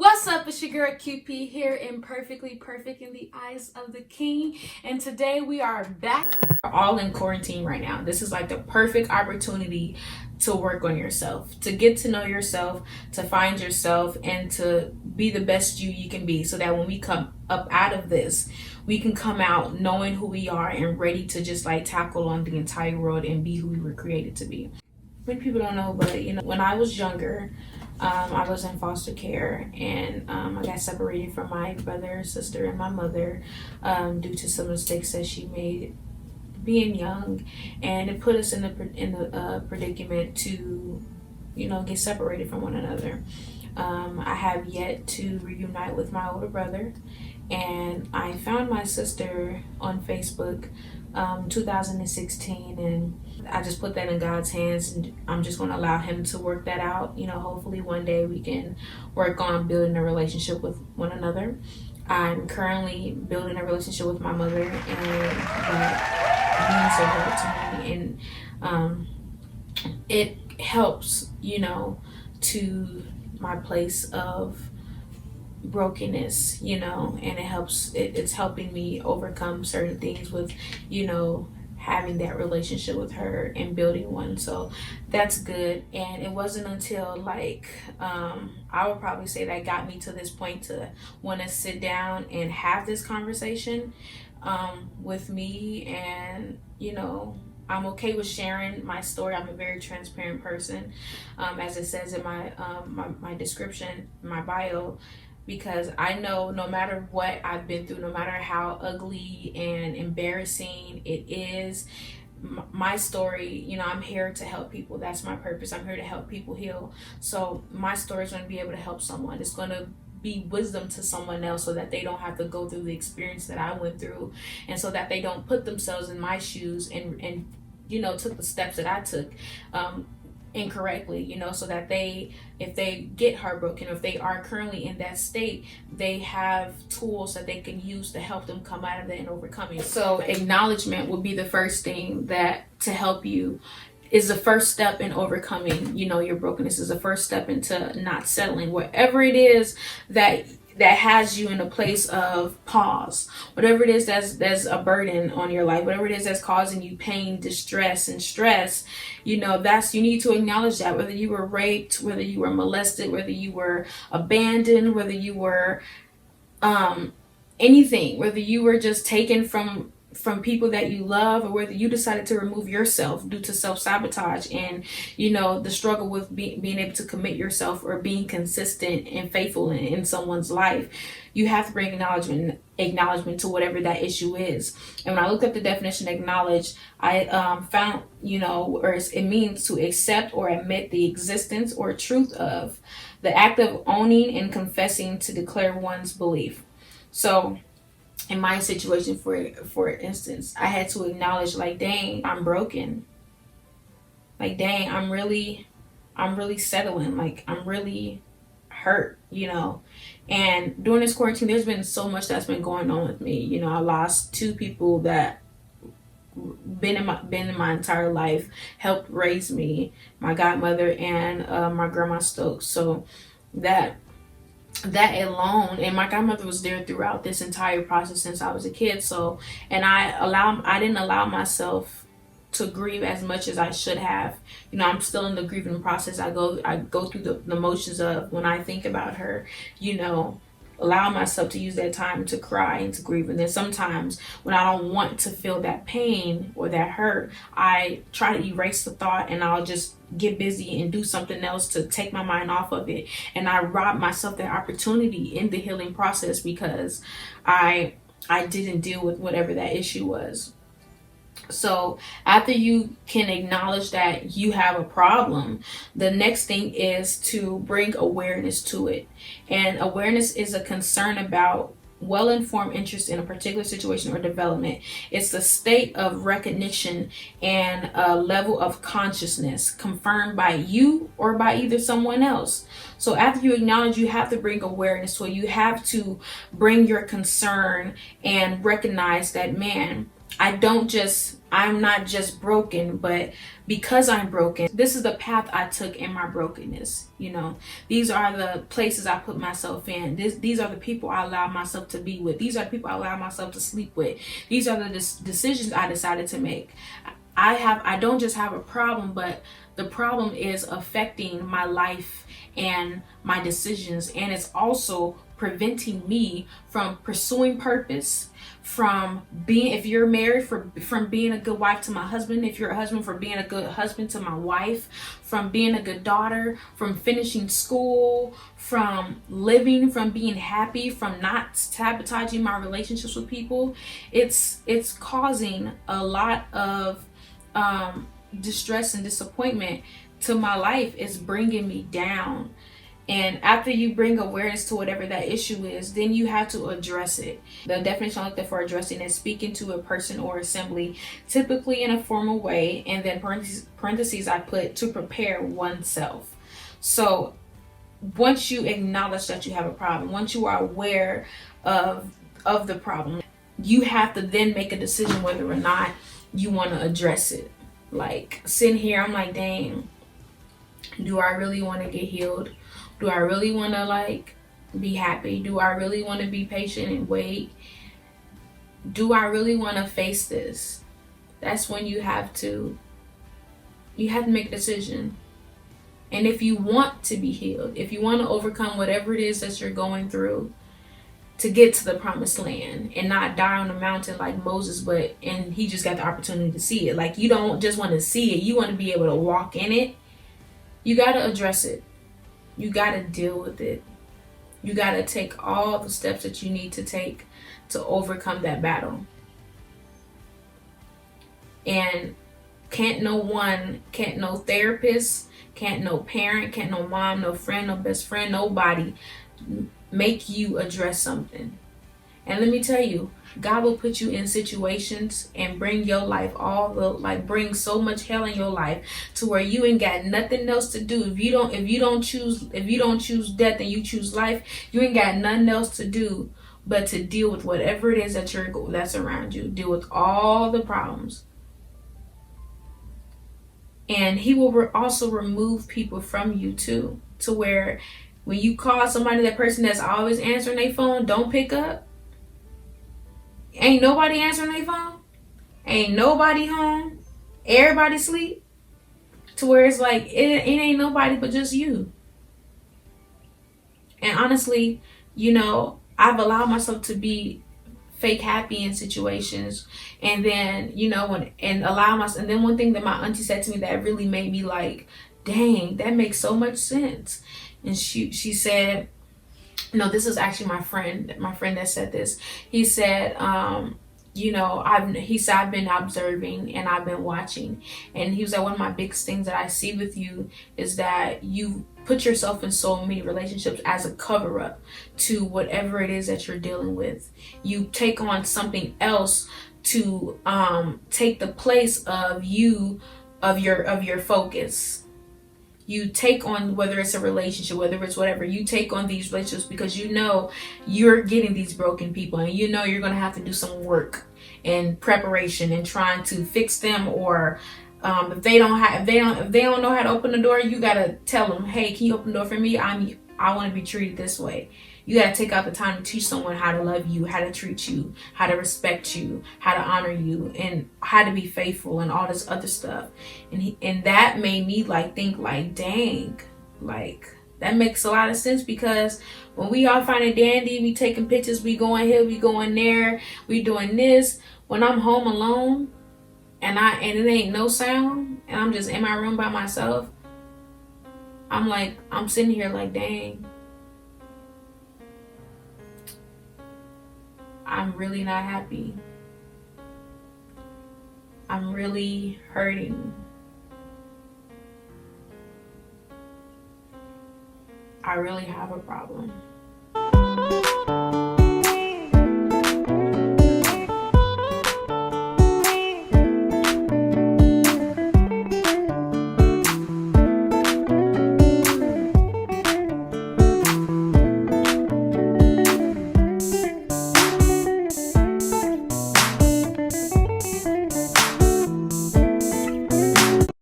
What's up? It's your girl QP here in Perfectly Perfect in the Eyes of the King. And today we are back. We're all in quarantine right now. This is like the perfect opportunity to work on yourself, to get to know yourself, to find yourself, and to be the best you can be, so that when we come up out of this, we can come out knowing who we are and ready to just like tackle on the entire world and be who we were created to be. Many people don't know, but when I was younger, I was in foster care, and I got separated from my brother, sister, and my mother due to some mistakes that she made being young, and it put us in the predicament to, get separated from one another. I have yet to reunite with my older brother, and I found my sister on Facebook 2016, and I just put that in God's hands, and I'm just going to allow him to work that out. Hopefully one day we can work on building a relationship with one another. I'm currently building a relationship with my mother, and that means a lot to me, and it helps, to my place of brokenness, and it's helping me overcome certain things with, having that relationship with her and building one. So that's good. And it wasn't until I would probably say that got me to this point to want to sit down and have this conversation with me. And I'm okay with sharing my story. I'm a very transparent person, as it says in my description, my bio, because I know no matter what I've been through, no matter how ugly and embarrassing it is, my story, I'm here to help people. That's my purpose. I'm here to help people heal. So my story is going to be able to help someone. It's going to be wisdom to someone else, so that they don't have to go through the experience that I went through, and so that they don't put themselves in my shoes and took the steps that I took incorrectly, so that if they get heartbroken, or if they are currently in that state, they have tools that they can use to help them come out of that and overcome it. So acknowledgement would be the first thing that to help you, is the first step in overcoming, your brokenness, is the first step into not settling. Whatever it is that has you in a place of pause, whatever it is that's a burden on your life, whatever it is that's causing you pain, distress, and stress, you need to acknowledge that. Whether you were raped, whether you were molested, whether you were abandoned, whether you were anything, whether you were just taken from people that you love, or whether you decided to remove yourself due to self-sabotage, and the struggle with being able to commit yourself or being consistent and faithful in someone's life, you have to bring acknowledgement to whatever that issue is. And when I looked up the definition of acknowledge, I found, or it means to accept or admit the existence or truth of, the act of owning and confessing to declare one's belief. So in my situation, for instance, I had to acknowledge, dang, I'm broken. Dang, I'm really settling. I'm really hurt, And during this quarantine, there's been so much that's been going on with me. I lost two people that been in my entire life, helped raise me, my godmother and my grandma Stokes. So that alone, and my godmother was there throughout this entire process since I was a kid. So, and I didn't allow myself to grieve as much as I should have. I'm still in the grieving process. I go through the motions of, when I think about her, allow myself to use that time to cry and to grieve. And then sometimes when I don't want to feel that pain or that hurt, I try to erase the thought, and I'll just get busy and do something else to take my mind off of it. And I rob myself that opportunity in the healing process, because I didn't deal with whatever that issue was. So after you can acknowledge that you have a problem, the next thing is to bring awareness to it. And awareness is a concern about well-informed interest in a particular situation or development. It's the state of recognition and a level of consciousness confirmed by you or by either someone else. So after you acknowledge, you have to bring awareness to it. You have to bring your concern and recognize that, man, I'm not just broken, but because I'm broken, this is the path I took in my brokenness. These are the places I put myself in. These are the people I allow myself to be with. These are the people I allow myself to sleep with. These are the decisions I decided to make. I don't just have a problem, but the problem is affecting my life and my decisions, and it's also preventing me from pursuing purpose, from being, if you're married, from being a good wife to my husband, if you're a husband, for being a good husband to my wife, from being a good daughter, from finishing school, from living, from being happy, from not sabotaging my relationships with people. It's causing a lot of distress and disappointment to my life. Is bringing me down. And after you bring awareness to whatever that issue is, then you have to address it. The definition I looked at for addressing is speaking to a person or assembly, typically in a formal way, and then parentheses I put, to prepare oneself. So once you acknowledge that you have a problem, once you are aware of the problem, you have to then make a decision whether or not you want to address it. Like, sitting here, I'm like, dang, do I really want to get healed? Do I really want to be happy? Do I really want to be patient and wait? Do I really want to face this? That's when you have to make a decision. And if you want to be healed, if you want to overcome whatever it is that you're going through to get to the promised land and not die on the mountain like Moses, and he just got the opportunity to see it. Like, you don't just want to see it, you want to be able to walk in it. You got to address it. You got to deal with it. You got to take all the steps that you need to take to overcome that battle. And can't no therapist, can't no parent, can't no mom, no friend, no best friend, nobody make you address something. And let me tell you, God will put you in situations and bring your life bring so much hell in your life to where you ain't got nothing else to do. If you don't choose death and you choose life, you ain't got nothing else to do but to deal with whatever it is that's around you. Deal with all the problems. And he will also remove people from you too, to where when you call somebody, that person that's always answering their phone don't pick up. Ain't nobody answering their phone. Ain't nobody home. Everybody sleep. To where it's like, it ain't nobody but just you. And honestly, I've allowed myself to be fake happy in situations. And then, and then one thing that my auntie said to me that really made me like, dang, that makes so much sense. And she said, no, this is actually my friend that said this. He said, I've been observing and I've been watching. And he was like, one of my biggest things that I see with you is that you put yourself in so many relationships as a cover up to whatever it is that you're dealing with. You take on something else to take the place of your focus. You take on, whether it's a relationship, whether it's whatever, you take on these relationships because you're getting these broken people, and you're going to have to do some work and preparation and trying to fix them. Or if they don't know how to open the door, you got to tell them, hey, can you open the door for me? I want to be treated this way. You got to take out the time to teach someone how to love you, how to treat you, how to respect you, how to honor you, and how to be faithful, and all this other stuff. And that made me think dang, that makes a lot of sense, because when we all find a dandy, we taking pictures, we going here, we going there, we doing this. When I'm home alone and it ain't no sound and I'm just in my room by myself, I'm sitting here dang, I'm really not happy. I'm really hurting. I really have a problem.